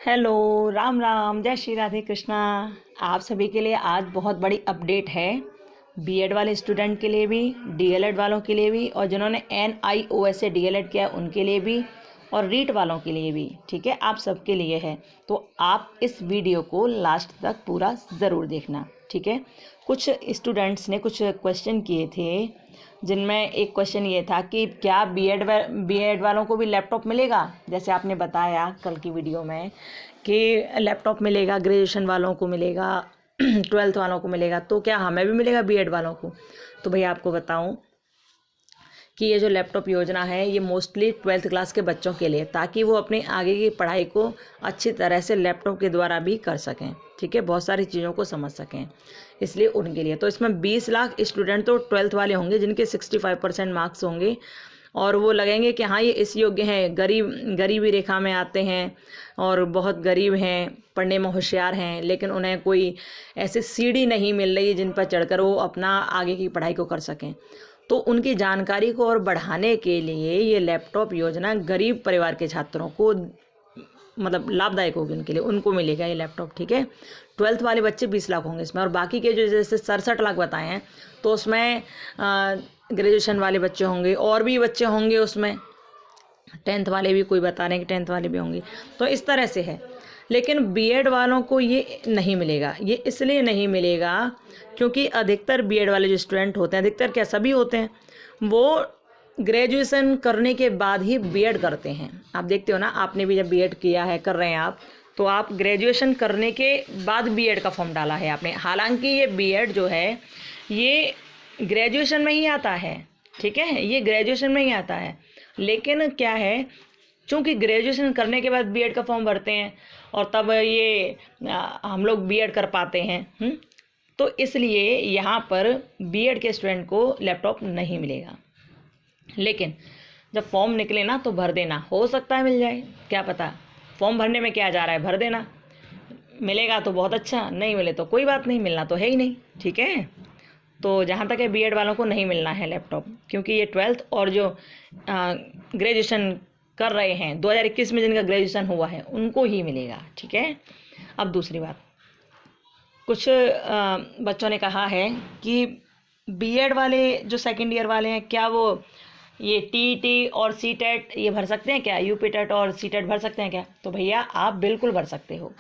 Hello, Ram Ram, जय श्री राधे कृष्णा। आप सभी के लिए आज बहुत बड़ी अपडेट है। बीएड वाले स्टूडेंट के लिए भी, डीएलएड वालों के लिए भी, और जिन्होंने एनआईओएस से डीएलएड किया उनके लिए भी, और रीट वालों के लिए भी। ठीक है, आप सबके लिए है। तो आप इस वीडियो को लास्ट तक पूरा ज़रूर देखना। ठीक है, कुछ स्टूडेंट्स ने कुछ क्वेश्चन किए थे, जिनमें एक क्वेश्चन ये था कि क्या बीएड वालों को भी लैपटॉप मिलेगा। जैसे आपने बताया कल की वीडियो में कि लैपटॉप मिलेगा, ग्रेजुएशन वालों को मिलेगा, 12th वालों को मिलेगा, तो क्या हमें भी मिलेगा बीएड वालों को। तो भैया आपको बताऊं कि ये जो लैपटॉप योजना है ये मोस्टली 12th क्लास के बच्चों के लिए, ताकि वो अपनी आगे की पढ़ाई को अच्छी तरह से लैपटॉप के द्वारा भी कर सकें। ठीक है, बहुत सारी चीज़ों को समझ सकें, इसलिए उनके लिए। तो इसमें 20 लाख स्टूडेंट तो 12th वाले होंगे जिनके 65% मार्क्स होंगे, और वो लगेंगे कि हाँ ये इस योग्य हैं, गरीबी रेखा में आते हैं और बहुत गरीब हैं, पढ़ने में होशियार हैं, लेकिन उन्हें कोई ऐसी सीढ़ी नहीं मिल रही जिन पर चढ़कर वो अपना आगे की पढ़ाई को कर सकें। तो उनकी जानकारी को और बढ़ाने के लिए ये लैपटॉप योजना गरीब परिवार के छात्रों को मतलब लाभदायक होगी, उनके लिए, उनको मिलेगा ये लैपटॉप। ठीक है, 12th वाले बच्चे 20 लाख होंगे इसमें, और बाकी के जो जैसे 67 लाख बताए हैं तो उसमें ग्रेजुएशन वाले बच्चे होंगे, और भी बच्चे होंगे उसमें, 10th वाले भी, कोई बता रहे हैं कि 10th वाले भी होंगे। तो इस तरह से है। लेकिन बीएड वालों को ये नहीं मिलेगा। ये इसलिए नहीं मिलेगा क्योंकि अधिकतर बीएड वाले जो स्टूडेंट होते हैं, अधिकतर क्या सभी होते हैं, वो ग्रेजुएशन करने के बाद ही बीएड करते हैं। आप देखते हो ना, आपने भी जब बीएड किया है, कर रहे हैं आप, तो आप ग्रेजुएशन करने के बाद बीएड का फॉर्म डाला है आपने। हालांकि ये बीएड जो है ये ग्रेजुएशन में ही आता है। ठीक है, ये ग्रेजुएशन में ही आता है, लेकिन क्या है, चूँकि ग्रेजुएशन करने के बाद बीएड का फॉर्म भरते हैं और तब ये हम लोग बीएड कर पाते हैं। तो इसलिए यहाँ पर बीएड के स्टूडेंट को लैपटॉप नहीं मिलेगा। लेकिन जब फॉर्म निकले ना तो भर देना, हो सकता है मिल जाए, क्या पता। फॉर्म भरने में क्या जा रहा है, भर देना, मिलेगा तो बहुत अच्छा, नहीं मिले तो कोई बात नहीं, मिलना तो है ही नहीं। ठीक है, तो जहाँ तक है बीएड वालों को नहीं मिलना है लैपटॉप, क्योंकि ये 12th और जो ग्रेजुएशन कर रहे हैं 2021 में जिनका ग्रेजुएशन हुआ है उनको ही मिलेगा। ठीक है, अब दूसरी बात, कुछ बच्चों ने कहा है कि बीएड वाले जो सेकेंड ईयर वाले हैं, क्या वो ये टीईटी और सीटेट ये भर सकते हैं क्या, यूपीटेट और सीटेट भर सकते हैं क्या। तो भैया आप बिल्कुल भर सकते हो।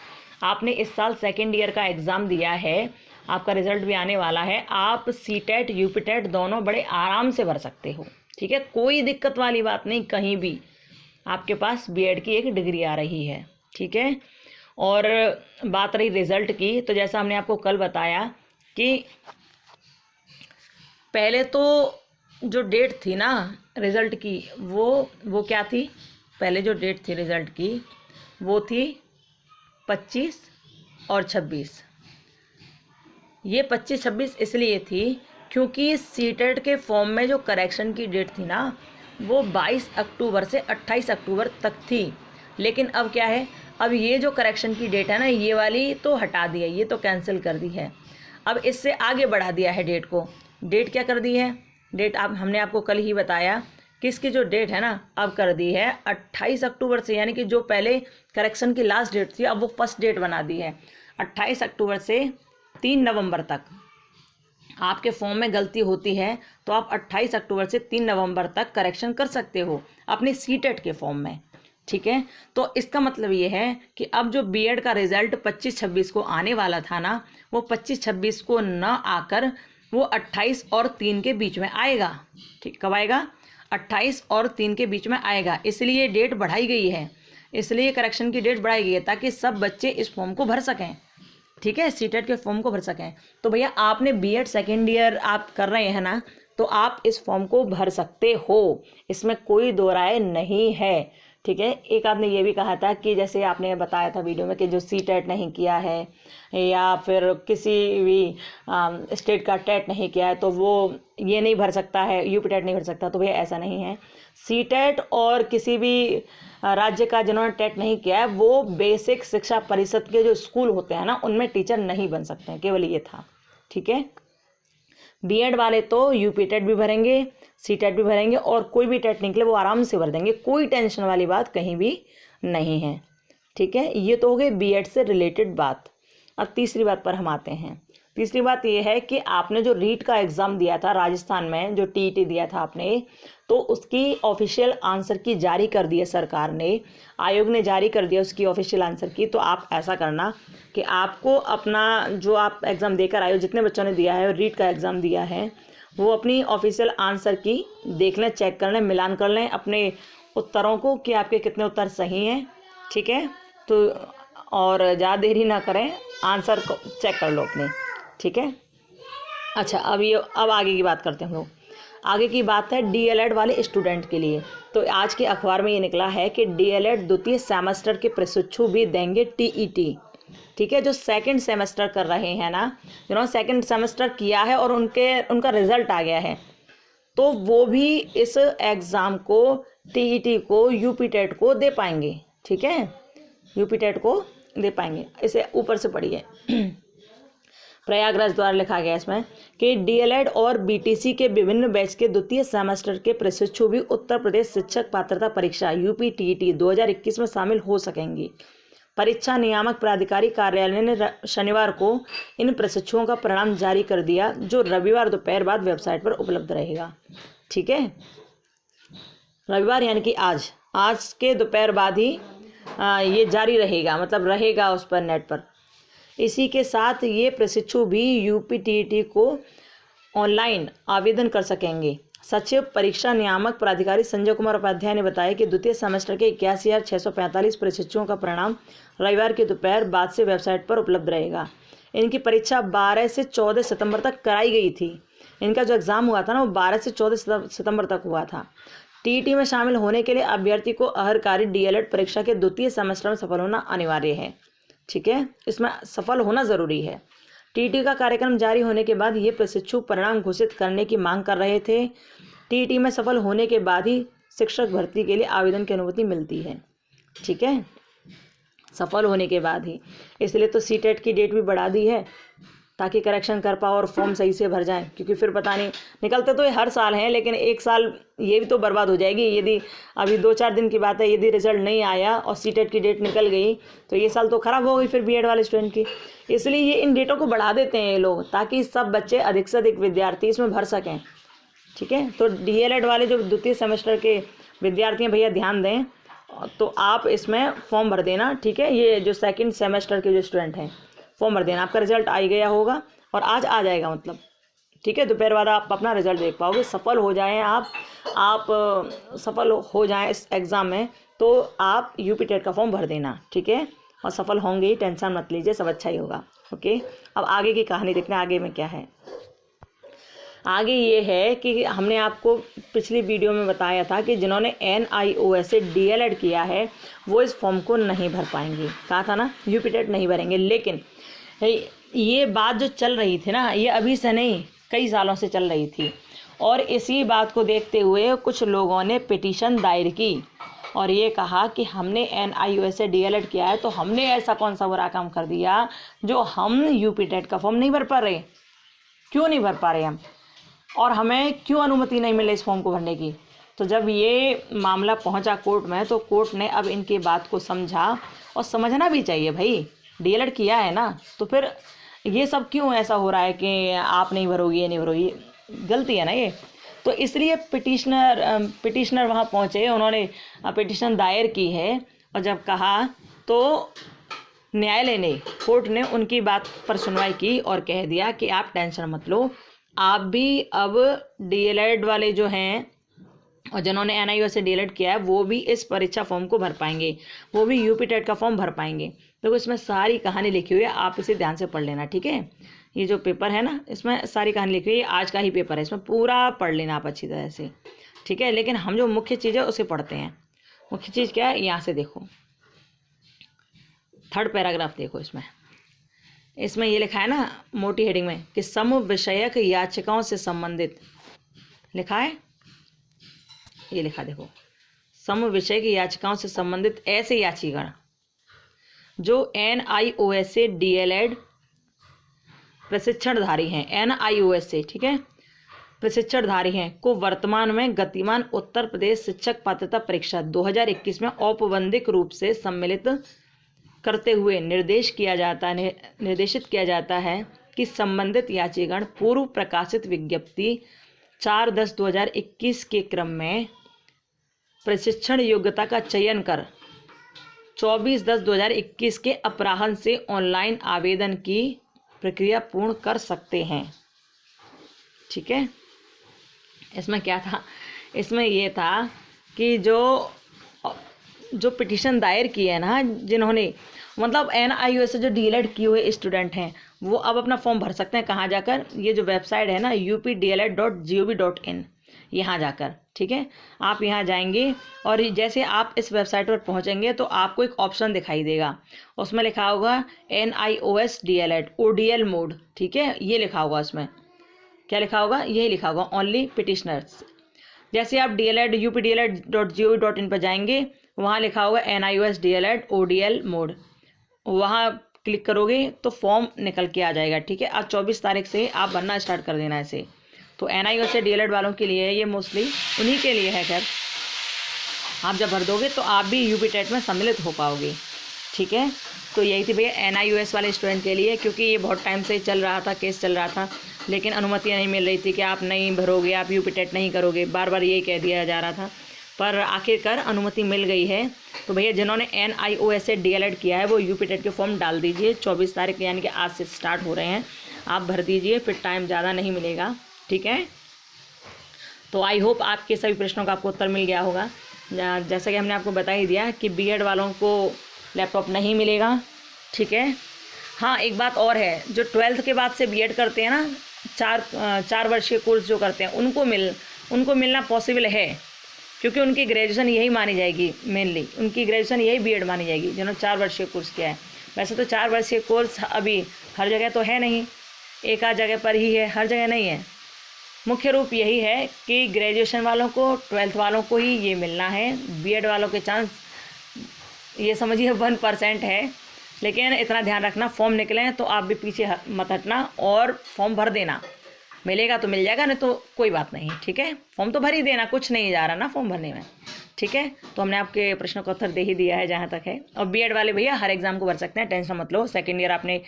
आपने इस साल सेकेंड ईयर का एग्ज़ाम दिया है, आपका रिजल्ट भी आने वाला है, आप सीटेट यूपीटेट दोनों बड़े आराम से भर सकते हो। ठीक है, कोई दिक्कत वाली बात नहीं, कहीं भी आपके पास बीएड की एक डिग्री आ रही है। ठीक है, और बात रही रिज़ल्ट की, तो जैसा हमने आपको कल बताया कि पहले तो जो डेट थी ना रिज़ल्ट की, वो क्या थी, पहले जो डेट थी रिज़ल्ट की वो थी 25 और 26। ये 25-26 इसलिए थी क्योंकि सीटेट के फॉर्म में जो करेक्शन की डेट थी ना वो 22 अक्टूबर से 28 अक्टूबर तक थी। लेकिन अब क्या है, अब ये जो करेक्शन की डेट है ना, ये वाली तो हटा दी है, ये तो कैंसिल कर दी है। अब इससे आगे बढ़ा दिया है डेट को। डेट क्या कर दी है, डेट आप हमने आपको कल ही बताया कि इसकी जो डेट है ना अब कर दी है 28 अक्टूबर से, यानी कि जो पहले करेक्शन की लास्ट डेट थी अब वो फर्स्ट डेट बना दी है। 28 अक्टूबर से 3 नवंबर तक आपके फॉर्म में गलती होती है तो आप 28 अक्टूबर से 3 नवंबर तक करेक्शन कर सकते हो अपने सीटेट के फॉर्म में। ठीक है, तो इसका मतलब ये है कि अब जो बीएड का रिज़ल्ट 25-26 को आने वाला था ना, वो 25-26 को न आकर वो 28 और 3 के बीच में आएगा। ठीक, कब आएगा, 28 और 3 के बीच में आएगा। इसलिए डेट बढ़ाई गई है, इसलिए करेक्शन की डेट बढ़ाई गई है ताकि सब बच्चे इस फॉर्म को भर सकें। ठीक है, सीटेट के फॉर्म को भर सकें। तो भैया आपने बीएड सेकेंड ईयर आप कर रहे हैं ना, तो आप इस फॉर्म को भर सकते हो, इसमें कोई दो राय नहीं है। ठीक है, एक आपने ये भी कहा था कि जैसे आपने बताया था वीडियो में कि जो सीटेट नहीं किया है या फिर किसी भी स्टेट का टेट नहीं किया है तो वो ये नहीं भर सकता है, यूपीटेट नहीं भर सकता। तो भैया ऐसा नहीं है, सीटेट और किसी भी राज्य का जिन्होंने टेट नहीं किया है वो बेसिक शिक्षा परिषद के जो स्कूल होते हैं ना उनमें टीचर नहीं बन सकते हैं, केवल ये था। ठीक है, बीएड वाले तो यूपीटेट भी भरेंगे, सीटेट भी भरेंगे, और कोई भी टेट निकले वो आराम से भर देंगे, कोई टेंशन वाली बात कहीं भी नहीं है। ठीक है, ये तो हो गई बीएड से रिलेटेड बात। अब तीसरी बात पर हम आते हैं। तीसरी बात ये है कि आपने जो रीट का एग्ज़ाम दिया था राजस्थान में, जो टीईटी दिया था आपने, तो उसकी ऑफिशियल आंसर की जारी कर दी है सरकार ने, आयोग ने जारी कर दिया उसकी ऑफिशियल आंसर की। तो आप ऐसा करना कि आपको अपना जो आप एग्ज़ाम देकर आए हो, जितने बच्चों ने दिया है रीट का एग्ज़ाम दिया है, वो अपनी ऑफिशियल आंसर की देख लें, चेक कर लें, मिलान कर लें अपने उत्तरों को कि आपके कितने उत्तर सही हैं। ठीक है, तो और ज़्यादा देरी ना करें, आंसर को चेक कर लो अपने। ठीक है, अच्छा अब आगे की बात करते हैं हम लोग। आगे की बात है डीएलएड वाले स्टूडेंट के लिए। तो आज के अखबार में ये निकला है कि डीएलएड द्वितीय सेमेस्टर के प्रशिक्षु भी देंगे टीईटी। ठीक है, जो सेकंड सेमेस्टर कर रहे हैं ना, जिन्होंने सेकंड सेमेस्टर किया है और उनका रिजल्ट आ गया है, तो वो भी इस एग्ज़ाम को, टीईटी को, यूपी टेट को दे पाएंगे। ठीक है, यूपी टेट को दे पाएंगे। इसे ऊपर से पढ़िए। प्रयागराज द्वारा लिखा गया इसमें कि डीएलएड और बीटीसी के विभिन्न बैच के द्वितीय सेमेस्टर के प्रशिक्षु भी उत्तर प्रदेश शिक्षक पात्रता परीक्षा यूपी टीईटी 2021 में शामिल हो सकेंगी। परीक्षा नियामक प्राधिकारी कार्यालय ने शनिवार को इन प्रशिक्षुओं का परिणाम जारी कर दिया, जो रविवार दोपहर बाद वेबसाइट पर उपलब्ध रहेगा। ठीक है, रविवार यानी कि आज के दोपहर बाद ही ये जारी रहेगा, मतलब रहेगा उस पर, नेट पर। इसी के साथ ये प्रशिक्षु भी यूपी टीईटी को ऑनलाइन आवेदन कर सकेंगे। सचिव परीक्षा नियामक प्राधिकारी संजय कुमार उपाध्याय ने बताया कि द्वितीय सेमेस्टर के 81,645 प्रशिक्षुओं का परिणाम रविवार के दोपहर बाद से वेबसाइट पर उपलब्ध रहेगा। इनकी परीक्षा 12 से 14 सितंबर तक कराई गई थी। इनका जो एग्ज़ाम हुआ था ना, वो 12 से 14 सितंबर तक हुआ था। टीईटी में शामिल होने के लिए अभ्यर्थी को अर्हकारी डीएलएड परीक्षा के द्वितीय सेमेस्टर में सफल होना अनिवार्य है। ठीक है, इसमें सफल होना ज़रूरी है। टीईटी का कार्यक्रम जारी होने के बाद ये प्रशिक्षु परिणाम घोषित करने की मांग कर रहे थे। टीईटी में सफल होने के बाद ही शिक्षक भर्ती के लिए आवेदन की अनुमति मिलती है। ठीक है, सफल होने के बाद ही, इसलिए तो सीटेट की डेट भी बढ़ा दी है ताकि करेक्शन कर पाओ और फॉर्म सही से भर जाए, क्योंकि फिर पता नहीं, निकलते तो ये हर साल हैं, लेकिन एक साल ये भी तो बर्बाद हो जाएगी यदि अभी 2-4 दिन की बात है, यदि रिजल्ट नहीं आया और सीटेट की डेट निकल गई तो ये साल तो ख़राब हो गई फिर बीएड वाले स्टूडेंट की। इसलिए ये इन डेटों को बढ़ा देते हैं ये लोग, ताकि सब बच्चे, अधिक से अधिक विद्यार्थी इसमें भर सकें। ठीक है, तो डीएलएड वाले जो द्वितीय सेमेस्टर के विद्यार्थी हैं, भैया ध्यान दें, तो आप इसमें फॉर्म भर देना। ठीक है, ये जो सेकंड सेमेस्टर के जो स्टूडेंट हैं, फॉर्म भर देना। आपका रिजल्ट आ गया होगा और आज आ जाएगा, मतलब। ठीक है, दोपहर बाद आप अपना रिजल्ट देख पाओगे। सफल हो जाएं आप सफल हो जाएं इस एग्ज़ाम में, तो आप यूपी टेट का फॉर्म भर देना। ठीक है, और सफल होंगे ही, टेंशन मत लीजिए, सब अच्छा ही होगा। ओके, अब आगे की कहानी देखना, आगे में क्या है। आगे ये है कि हमने आपको पिछली वीडियो में बताया था कि जिन्होंने NIOS से डीएलएड किया है वो इस फॉर्म को नहीं भर पाएंगे। कहा था ना, यूपी टेट नहीं भरेंगे। लेकिन ये बात जो चल रही थी ना, ये अभी से नहीं, कई सालों से चल रही थी, और इसी बात को देखते हुए कुछ लोगों ने पिटीशन दायर की और ये कहा कि हमने NIOS से डीएलएड किया है, तो हमने ऐसा कौन सा बुरा काम कर दिया जो हम यूपी टेट का फॉर्म नहीं भर पा रहे। क्यों नहीं भर पा रहे हम, और हमें क्यों अनुमति नहीं मिले इस फॉर्म को भरने की। तो जब ये मामला पहुंचा कोर्ट में, तो कोर्ट ने अब इनकी बात को समझा, और समझना भी चाहिए भाई, डीएलएड किया है ना, तो फिर ये सब क्यों ऐसा हो रहा है कि आप नहीं भरोगे, ये नहीं भरोगे, गलती है ना ये। तो इसलिए पिटिशनर वहाँ पहुँचे, उन्होंने पिटिशन दायर की है, और जब कहा तो न्यायालय ने, कोर्ट ने उनकी बात पर सुनवाई की और कह दिया कि आप टेंशन मत लो, आप भी अब डीएलएड वाले जो हैं और जिन्होंने NIOS से डीएलएड किया है वो भी इस परीक्षा फॉर्म को भर पाएंगे, वो भी यूपी टेट का फॉर्म भर पाएंगे। देखो इसमें सारी कहानी लिखी हुई है, आप इसे ध्यान से पढ़ लेना। ठीक है, ये जो पेपर है ना, इसमें सारी कहानी लिखी हुई है, आज का ही पेपर है, इसमें पूरा पढ़ लेना आप अच्छी तरह से। ठीक है, लेकिन हम जो मुख्य चीज़ है उसे पढ़ते हैं। मुख्य चीज़ क्या है, यहाँ से देखो, 3rd पैराग्राफ देखो, इसमें ये लिखा है ना मोटी हेडिंग में कि समूह विषयक याचिकाओं से संबंधित, लिखा है, ये लिखा देखो, समूह विषय की याचिकाओं से संबंधित ऐसे याचिका जो NIOS से डीएलएड प्रशिक्षणधारी हैं, NIOS से, ठीक है, प्रशिक्षणधारी हैं, को वर्तमान में गतिमान उत्तर प्रदेश शिक्षक पात्रता परीक्षा 2021 में औपबंधिक रूप से सम्मिलित करते हुए निर्देशित किया जाता है कि संबंधित यात्रीगण पूर्व प्रकाशित विज्ञप्ति 4/10/2021 के क्रम में प्रशिक्षण योग्यता का चयन कर 24/10/2021 के अपराह्न से ऑनलाइन आवेदन की प्रक्रिया पूर्ण कर सकते हैं। ठीक है, इसमें क्या था, इसमें ये था कि जो पिटीशन दायर की है ना, जिन्होंने मतलब NIOS से जो DLED किए हुए स्टूडेंट हैं वो अब अपना फॉर्म भर सकते हैं। कहाँ जाकर, ये जो वेबसाइट है ना updled.gov.in, यहाँ जाकर। ठीक है, आप यहाँ जाएंगे और जैसे आप इस वेबसाइट पर पहुँचेंगे तो आपको एक ऑप्शन दिखाई देगा, उसमें लिखा होगा NIOS DLED ODL मोड। ठीक है, ये लिखा होगा, उसमें क्या लिखा होगा, यही लिखा होगा ओनली पिटिशनर्स। जैसे आप DLED updled.gov.in पर जाएंगे, वहाँ लिखा होगा NIOS DLED ODL मोड, वहाँ क्लिक करोगे तो फॉर्म निकल के आ जाएगा। ठीक है, आज 24 तारीख से आप भरना स्टार्ट कर देना इसे। तो NIOS से DLED वालों के लिए है ये, मोस्टली उन्हीं के लिए है। खैर, आप जब भर दोगे तो आप भी UP टेट में सम्मिलित हो पाओगे। ठीक है, तो यही थी भैया NIOS वाले स्टूडेंट के लिए, क्योंकि ये बहुत टाइम से चल रहा था, केस चल रहा था, लेकिन अनुमति नहीं मिल रही थी कि आप नहीं भरोगे, आप UP टेट नहीं करोगे, बार बार यही कह दिया जा रहा था। पर आखिरकार अनुमति मिल गई है। तो भैया जिन्होंने NIOS से DLED किया है वो UP टेट के फॉर्म डाल दीजिए। 24 तारीख यानी कि आज से स्टार्ट हो रहे हैं, आप भर दीजिए, फिर टाइम ज़्यादा नहीं मिलेगा। ठीक है, तो आई होप आपके सभी प्रश्नों का आपको उत्तर मिल गया होगा। जैसा कि हमने आपको बता ही दिया कि BEd वालों को लैपटॉप नहीं मिलेगा। ठीक है, हाँ एक बात और है, जो 12th के बाद से BEd करते हैं ना, 4 वर्षीय कोर्स जो करते हैं, उनको मिलना पॉसिबल है, क्योंकि उनकी ग्रेजुएशन यही मानी जाएगी। मेनली उनकी ग्रेजुएशन यही BEd मानी जाएगी जिन्होंने 4 वर्षीय कोर्स किया है। वैसे तो 4 वर्षीय कोर्स अभी हर जगह तो है नहीं, एक आध जगह पर ही है, हर जगह नहीं है। मुख्य रूप यही है कि ग्रेजुएशन वालों को, 12th वालों को ही ये मिलना है। BEd वालों के चांस ये समझिए 1% है, लेकिन इतना ध्यान रखना, फॉर्म निकले तो आप भी पीछे मत हटना और फॉर्म भर देना। मिलेगा तो मिल जाएगा, नहीं तो कोई बात नहीं। ठीक है, फॉर्म तो भर ही देना, कुछ नहीं जा रहा ना फॉर्म भरने में। ठीक है, तो हमने आपके प्रश्नों का उत्तर दे ही दिया है जहाँ तक है। और BEd वाले भैया हर एग्ज़ाम को भर सकते हैं, टेंशन मत लो। सेकेंड ईयर आपने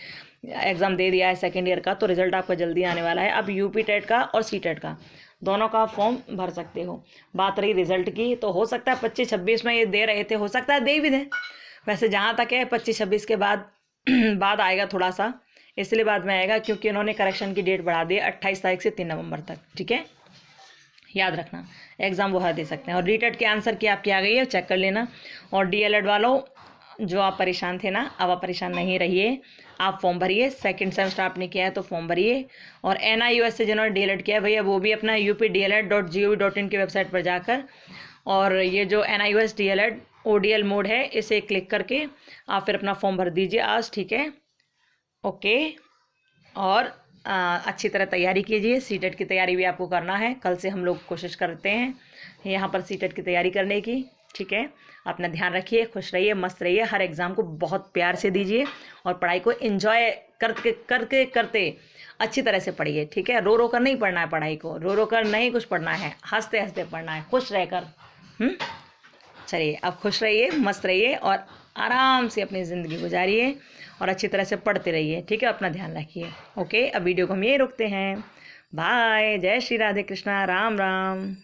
एग्ज़ाम दे दिया है सेकेंड ईयर का, तो रिजल्ट आपका जल्दी आने वाला है। अब UP टेट का और CTET का दोनों का फॉर्म भर सकते हो। बात रही रिजल्ट की, तो हो सकता है 25-26 में ये दे रहे थे, हो सकता है दे भी दें। वैसे जहाँ तक है 25-26 के बाद आएगा थोड़ा सा, इसलिए बाद में आएगा क्योंकि उन्होंने करेक्शन की डेट बढ़ा दी 28 तारीख से 3 नवंबर तक। ठीक है, याद रखना, एग्ज़ाम वो हर दे सकते हैं। और रीटेट के आंसर की आपकी आ गई है, चेक कर लेना। और DLED वालों जो आप परेशान थे ना, अब आप परेशान नहीं रहिए, आप फॉर्म भरिए। सेकंड सेमेस्टर आपने किया है तो फॉर्म भरिए। और NIOS से जिन्होंने DLED किया है भैया, वो भी अपना updled.gov.in की वेबसाइट पर जाकर, और ये जो NIOS DLED ODL मोड है, इसे क्लिक करके आप फिर अपना फॉर्म भर दीजिए आज। ठीक है, ओके। और अच्छी तरह तैयारी कीजिए। CTET की तैयारी भी आपको करना है, कल से हम लोग कोशिश करते हैं यहाँ पर CTET की तैयारी करने की। ठीक है, अपना ध्यान रखिए, खुश रहिए, मस्त रहिए, हर एग्ज़ाम को बहुत प्यार से दीजिए और पढ़ाई को एंजॉय करते अच्छी तरह से पढ़िए। ठीक है, रो रो कर नहीं पढ़ना है पढ़ाई को, रो रो कर नहीं कुछ पढ़ना है, हंसते हंसते पढ़ना है, खुश रहकर। चलिए, अब खुश रहिए, मस्त रहिए और आराम से अपनी ज़िंदगी गुजारिए और अच्छी तरह से पढ़ते रहिए। ठीक है, अपना ध्यान रखिए। ओके, अब वीडियो को हम यही रोकते हैं। बाय, जय श्री राधे कृष्णा, राम राम।